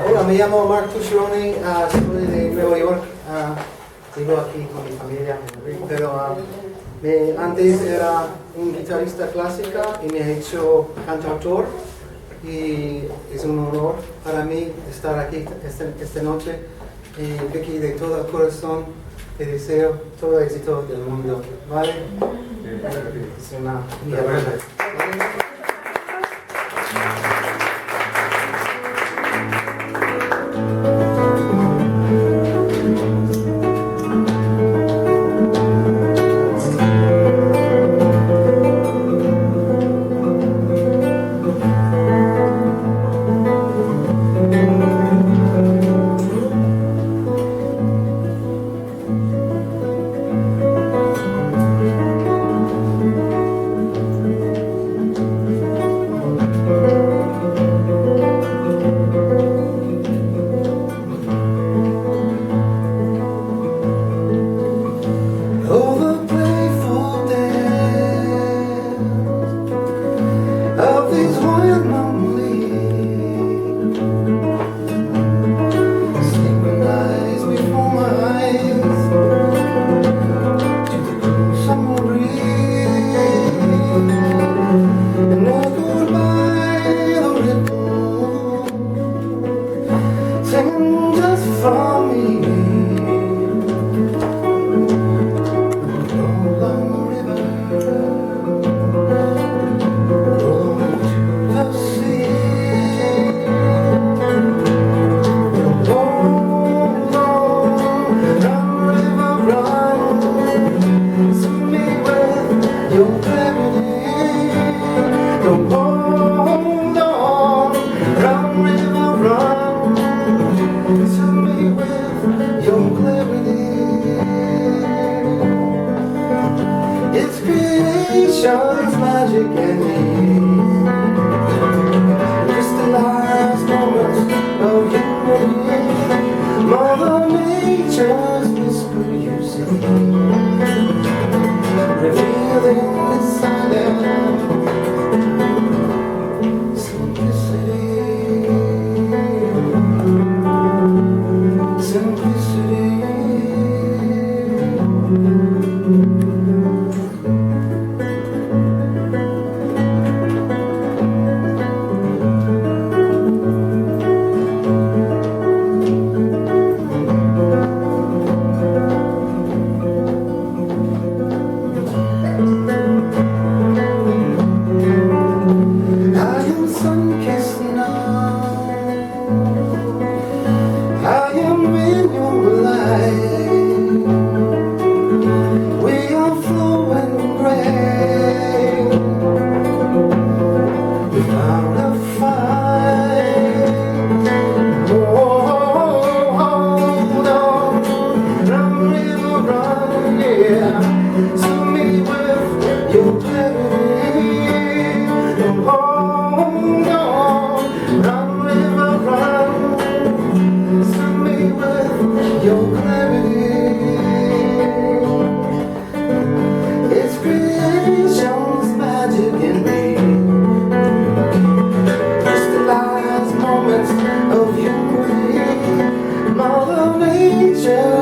Hola, me llamo Marc Tucciarone, soy de Nueva York, vivo aquí con mi familia, pero antes era un guitarrista clásica y me he hecho cantautor y es un honor para mí estar aquí esta noche. Vicky, de todo el corazón te deseo todo el éxito del mundo, ¿vale? Es una mierda. Creation's magic and ease, just the last moments of unity. Mother Nature's whisper you see, revealing the silent simplicity, simplicity. Of you, Mother Nature.